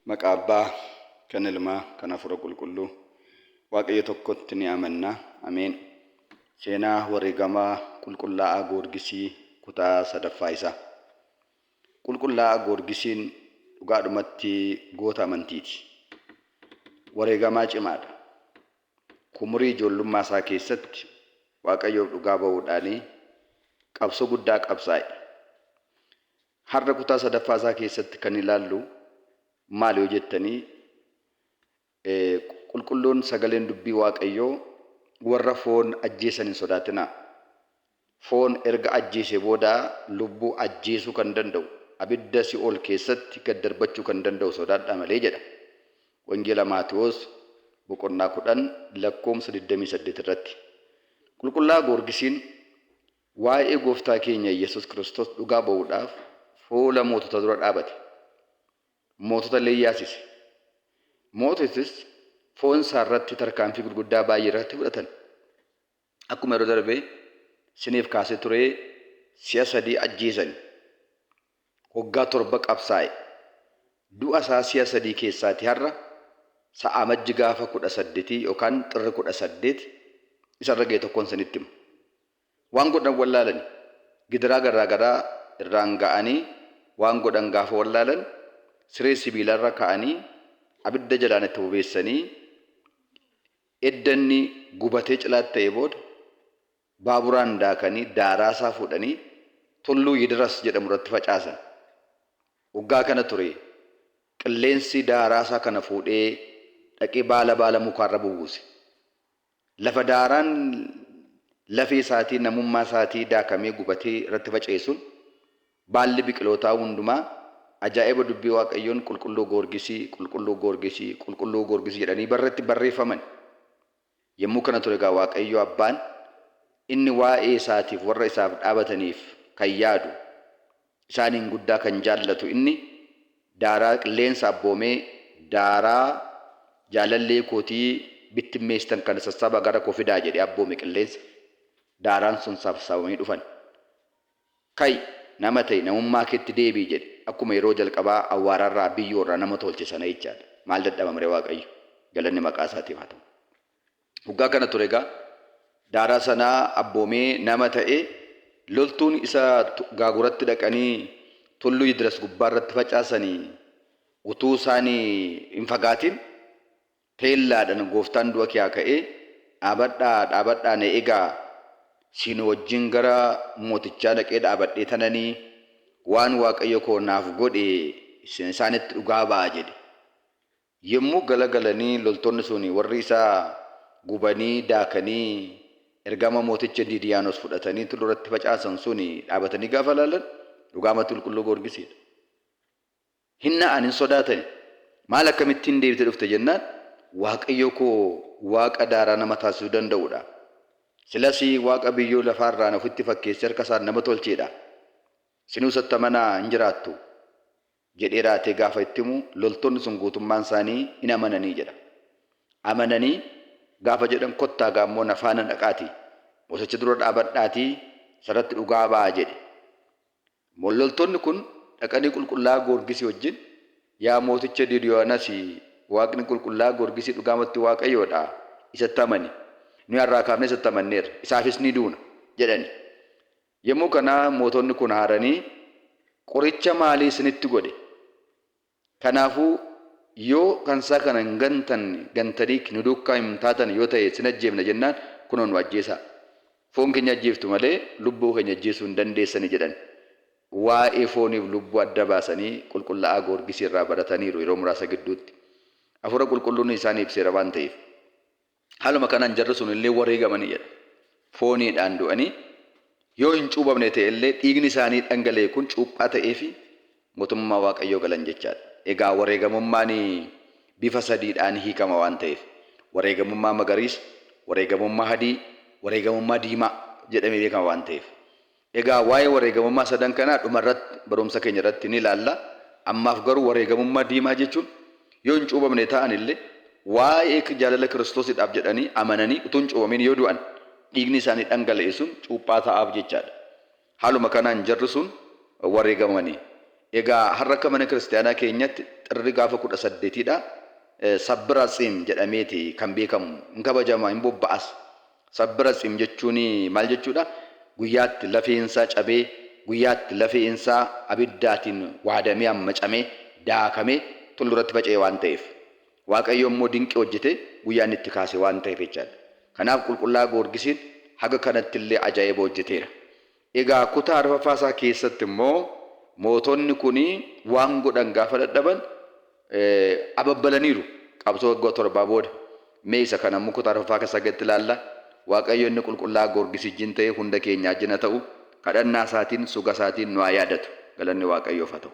Maqaa Abbaa, kan Ilmaa, kan Hafuura Qulqulluu, Waaqayyo tokkotti ni amanna. Ameen. Seenaa wareegamaa qulqullaa'aa Goorgisii kutaa 3ffaa isaa. Qulqullaa'aa Goorgisiin dhugaadhumatti goota amantiiti. Wareegamaa cimaadha. Umurii ijoollummaa isaa keessatti Waaqayyoof dhugaa ba'uudhaan qabsoo guddaa qabsaa'e. Har'a kutaa 3ffaa isaa keessatti kan ilaallu maal yoo jettanii, qulqulluun sagaleen dubbii Waaqayyoo warra foon ajjeesan hin sodaatinaa. Foon erga ajjeese booda lubbuu ajjeesuu kan danda'u, abidda Si'ool keessatti gad darbachuu kan danda'u sodaadhaa malee jedha. Wangeela Maatewos boqonnaa 10 lakkoofsa 28 irratti. Qulqullaa'aa Goorgisiin waa'ee gooftaa keenya Yesus Kiristoos dhugaa ba'uudhaaf fuula mootota dura dhaabate. Mootota illee yaasise. Moototis foon isaa irratti tarkaanfii gurguddaa baay'ee irratti fudhatan. Akkuma yeroo darbee siniif kaasee ture, si'a 3 ajjeesan. Waggaa 7 qabsaa'e. Du'a isaa si'a 3 keessaati har'a sa'a majji gaafa 18 yookaan xirri 18 isarra ga'e tokkoon sanitti himu. Waan godhan wallaalan gidiraa garaagaraa irraan ga'anii waan godhan gaafa wallaalan siree sibiilarra ka'anii abidda jalaan itti bobeessanii eddanni gubatee cilaatti ta'e booda baaburaan daakanii daaraasaa fuudhanii tulluu Yidiras jedhamu irratti facaasan. Waggaa kana ture qilleensi daaraasaa kana fuudhee dhaqee baala mukaarra bubuuse. Lafa daaraan lafee isaatii namummaa isaatii daakamee gubatee irratti faca'eessuun baalli biqilootaa hundumaa ajaa'iba dubbii Waaqayyoon qulqulluu Goorgisii jedhanii barratti barreeffaman. Yommuu kana ture egaa Waaqayyo Abbaan inni waa'ee isaatiif warra isaaf dhaabataniif kan yaadu, isaaniin guddaa kan jaallatu, inni daaraa qilleensa abboomee daaraa jaalallee kootii bittimmeessitan kana sassaba gara koo fidaa jedhee abboome qilleensa. Daaraan sun sassabamanii dhufan. Kai nama ta'e namummaa keetti deebii jedhe. Akkuma yeroo jalqabaa awwaararraa biyyoorraa nama tolche sana jechaadha. Maal dadhabamre Waaqayyo, galanni maqaa isaatiif haa ta'u. Waggaa kana ture egaa daaraa sanaa abboomee nama ta'e loltuun isa gaaguratti dhaqanii tulluu Yidiras gubbaarratti facaasanii utuu isaanii hin fagaatin teellaadhaan gooftaan du'a kee haa ka'ee dhaabadhaa na egaa siin wajjin gara mootichaa dhaqee dhaabadhee tananii waan Waaqayyo koo naaf godhe isaanitti dhugaa ba'a jedhe. Yommuu galagalanii loltoonni suni warri isaa gubanii daakanii ergama mooticha Didiyaanos fudhatanii tulluurratti facaasan suni dhaabatanii gaafa laalan dhugaamatti qulqulluu Goorgisiidha. Hinna'an hin sodaatani. Maal akkamittiin deebite dhufte jennaan, Waaqayyo koo Waaqa daaraa nama taasisuu danda'udha. Silas Waaqa biyyoo lafaarraa ofitti fakkeessee harka isaan nama tolcheedha. Sinuu satta manaa hin jiraattu jedhee raatee gaafa itti himu loltoonni sun guutummaan isaanii hin amananii jedha. Amananii gaafa jedhan kottaa gaammoo nafaana dhaqaatii mooticha dura dhaabadhaatii sarratti dhugaa ba'a jedhe. Loltoonni kun dhaqanii qulqullaa'aa Goorgisii wajjin, yaa mooticha Didiyaanos, Waaqni qulqullaa'aa Goorgisii dhugaamatti Waaqayyoodha, isatti amani. Nuyi har'aa kaafnee isatti amanneerra, isaafis ni duuna jedhani. Yommuu kana mootonni kun haaranii qoricha maalii isinitti godhe? Kanaafuu yoo kansaa kana hin gantanii nu duukaa hin taatan yoo ta'e sin ajjeefna jennaan kunoo nu ajjeesaa. Foon keenya ajjeeftu malee lubbuu keenya ajjeesuu hin dandeessani jedhan. Waa'ee fooniif lubbuu adda baasanii qulqullaa'aa Goorgisii irraa barataniiru yeroo muraasa gidduutti. Hafuura qulqulluun isaanii ibseera waan ta'eef. Haaluma kanaan jarri sun illee wareegamanii jedha. Fooniidhaan du'anii yoo hin cuubamne ta'e illee dhiigni isaanii dhangala'e kun cuuphaa ta'ee fi mootummaa Waaqayyoo galan jechaadha. Egaa wareegamummaan bifa sadiidhaan hiikama waan ta'eef wareegamummaa magariisa, wareegamummaa adii, wareegamummaa diimaa jedhamee beekama waan ta'eef. Egaa waa'ee wareegamummaa sadan kanaa dhumarratti barumsa keenya irratti ni ilaalla. Ammaaf garuu wareegamummaa diimaa jechuun yoo hin cuubamne ta'an illee waa'ee jaalala Kiristoosiidhaaf jedhanii amananii utuu hin cuubamin yoo du'an dhiigni isaanii dhangala'e sun cuuphaa ta'aaf jechaadha. Haaluma kanaan jarri sun wareegamanii. Egaa har'a akka mana kiristaanaa keenyatti xirri gaafa 18dha. Sabbira tsiim jedhameeti kan beekamu hin kabajama hin bobba'as. Sabbira tsiim jechuun maal jechuudha? Guyyaatti lafeensaa cabee guyyaatti lafeensaa abiddaatiin waadamee hammacamee daakamee tulluratti faca'ee waan ta'eef Waaqayyo immoo dinqii hojjete guyyaan itti kaase waan ta'eef jechaadha. Kanaaf qulqullaa Goorgisiin haga kanatti illee ajaa'iba hojjeteera. Egaa kutaa arfaffaasaa keessatti immoo mootonni kuni waan godhan gaafa dadhaban ababbalaniiru qabsoo waggaa 7 booda. Mee isa kana immoo kutaa arfaffaa keessa gatti ilaalla. Waaqayyo inni qulqullaa Goorgisijjiin ta'e hunda keenya ajjina ta'u kadhannaa isaatiin suga isaatiin nu haa yaadatu. Galanni Waaqayyoof haa ta'u.